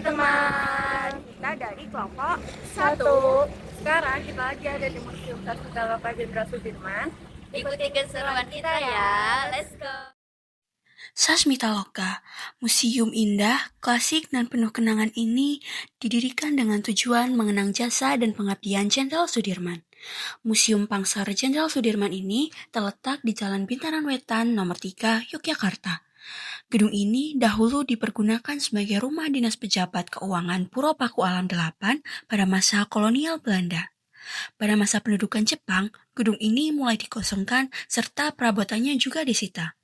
teman-teman. Kita dari kelompok 1. Sekarang kita lagi ada di Museum Sasmitaloka Jenderal Sudirman. Ikuti keseruan kita ya. Let's go. Sasmitaloka, museum indah, klasik, dan penuh kenangan ini didirikan dengan tujuan mengenang jasa dan pengabdian Jenderal Sudirman. Museum Pangsar Jenderal Sudirman ini terletak di Jalan Bintaran Wetan nomor 3, Yogyakarta. Gedung ini dahulu dipergunakan sebagai rumah dinas pejabat keuangan Puro Pakualam 8 pada masa kolonial Belanda. Pada masa pendudukan Jepang, gedung ini mulai dikosongkan serta perabotannya juga disita.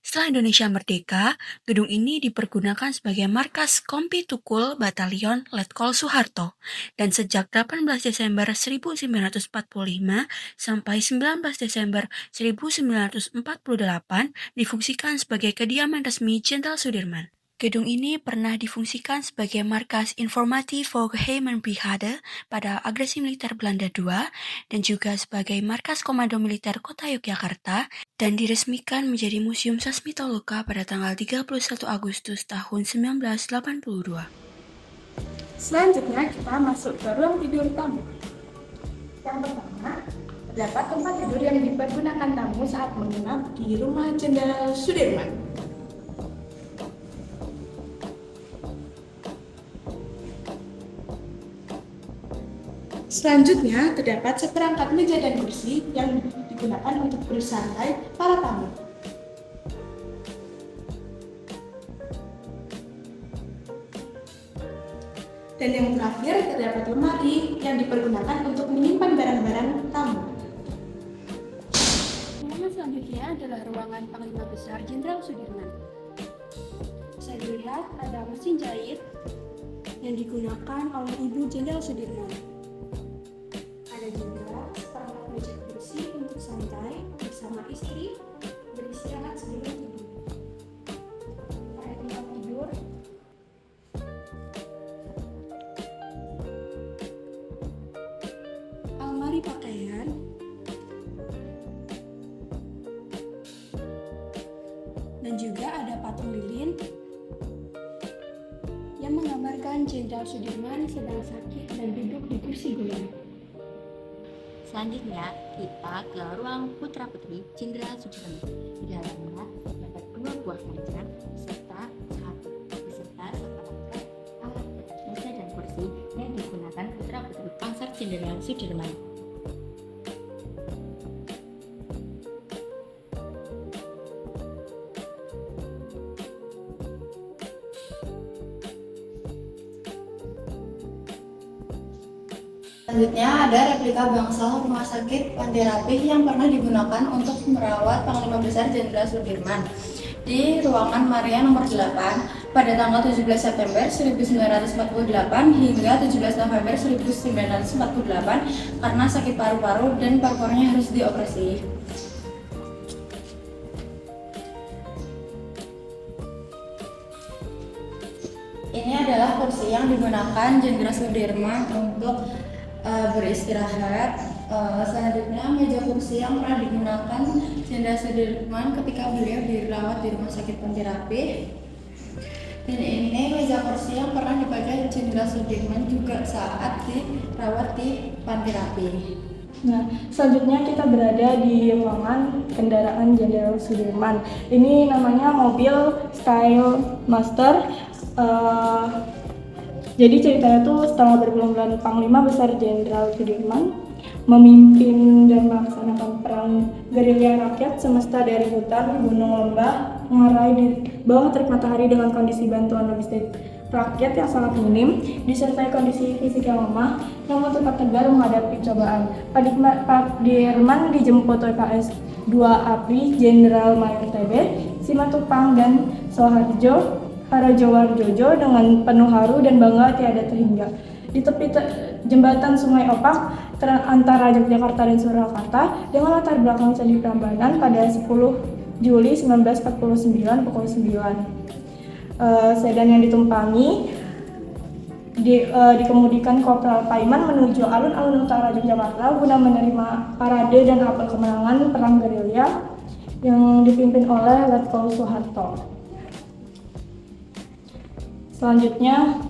Setelah Indonesia merdeka, gedung ini dipergunakan sebagai markas Kompi Tukul Batalion Letkol Soeharto dan sejak 18 Desember 1945 sampai 19 Desember 1948 difungsikan sebagai kediaman resmi Jenderal Sudirman. Gedung ini pernah difungsikan sebagai markas informatif Volgeheim Brigade pada agresi militer Belanda II dan juga sebagai markas Komando Militer Kota Yogyakarta dan diresmikan menjadi Museum Sasmitaloka pada tanggal 31 Agustus tahun 1982. Selanjutnya kita masuk ke ruang tidur tamu. Yang pertama, terdapat tempat tidur yang dipergunakan tamu saat menginap di rumah Jenderal Sudirman. Selanjutnya, terdapat seperangkat meja dan kursi yang digunakan untuk bersantai para tamu. Dan yang terakhir, terdapat lemari yang dipergunakan untuk menyimpan barang-barang tamu. Ruangan selanjutnya adalah ruangan Panglima Besar Jenderal Sudirman. Bisa dilihat ada mesin jahit yang digunakan oleh Ibu Jenderal Sudirman. Ada juga seperangkat meja kursi untuk santai bersama istri beristirahat sebelum tidur. Ada tempat tidur, almari pakaian, dan juga ada patung lilin yang menggambarkan Jenderal Sudirman sedang sakit dan duduk di kursi guling. Selanjutnya, kita ke ruang Putra Putri Jenderal Sudirman. Di dalamnya terdapat 2 buah meja beserta seperangkat alat meja dan kursi yang digunakan Putra Putri Pangsar Jenderal Sudirman. Selanjutnya ada replika bangsal Rumah Sakit Panti Rapih yang pernah digunakan untuk merawat Panglima Besar Jenderal Sudirman di ruangan Maria nomor 8 pada tanggal 17 September 1948 hingga 17 November 1948 karena sakit paru-paru dan paru-parunya harus dioperasi. Ini adalah kursi yang digunakan Jenderal Sudirman untuk beristirahat. Selanjutnya meja kursi yang pernah digunakan Jenderal Sudirman ketika beliau dirawat di Rumah Sakit Panti Rapih. Dan ini meja kursi yang pernah dipakai Jenderal Sudirman juga saat dirawat di Panti Rapih. Nah, selanjutnya kita berada di ruangan kendaraan Jenderal Sudirman. Ini namanya mobil Style Master. Jadi ceritanya tuh setelah berbulan-bulan Panglima Besar Jenderal Sudirman memimpin dan melaksanakan perang gerilya rakyat semesta dari hutan, gunung, lembah, mengarai di bawah terik matahari dengan kondisi bantuan logistik rakyat yang sangat minim, disertai kondisi fisik yang lemah, namun tetap tegar menghadapi cobaan. Padirman dijemput PKS 2 APRI Jenderal Mayor TB, Simatupang dan Soeharjo Harajowarjojo dengan penuh haru dan bangga tiada terhingga. Di tepi jembatan Sungai Opak antara Yogyakarta dan Surakarta dengan latar belakang Candi Prambanan pada 10 Juli 1949 pukul 9. Sedan yang ditumpangi dikemudikan Kopral Paiman menuju alun-alun utara Yogyakarta guna menerima parade dan apel kemenangan perang gerilya yang dipimpin oleh Letkol Soeharto. Selanjutnya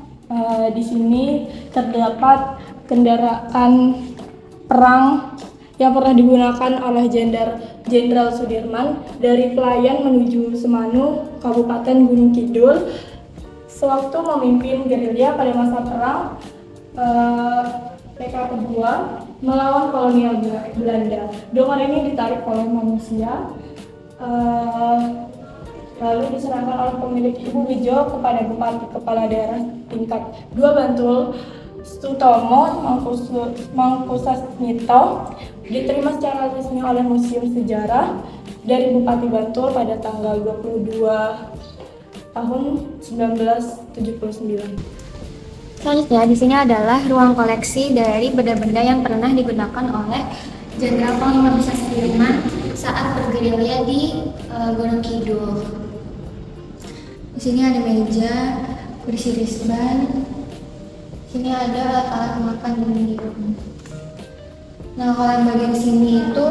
Di sini terdapat kendaraan perang yang pernah digunakan oleh Jenderal Sudirman dari Pelayan menuju Semanu, Kabupaten Gunung Kidul, sewaktu memimpin gerilya pada masa perang PK kedua melawan kolonial Belanda. Dongan ini ditarik oleh manusia, lalu diserahkan oleh pemilik Ibu Wijo kepada Bupati Kepala Daerah tingkat 2 Bantul, Sutomo Mangkusasmito, diterima secara resmi oleh Museum Sejarah dari Bupati Bantul pada tanggal 22 tahun 1979. Selanjutnya di sini adalah ruang koleksi dari benda-benda yang pernah digunakan oleh Jenderal Panglima Besar Sudirman saat bergerilya di Gunung Kidul. Di sini ada meja, kursi risban. Di sini ada alat makan dan minum. Nah, kalau yang bagian sini itu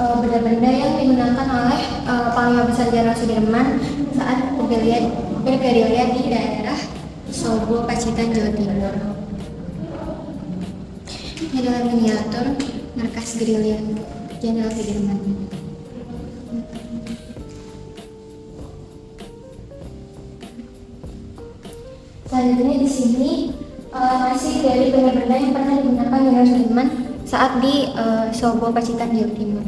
benda-benda yang digunakan oleh Panglima Besar Jenderal Sudirman saat bergerilya di daerah Sobo, Pacitan, Jawa Timur. Ini adalah miniatur markas gerilya Jenderal Sudirman. Selanjutnya di sini masih dari benda-benda yang pernah digunakan Jenderal Sudirman saat di Sobo, Pacitan, Jawa Timur.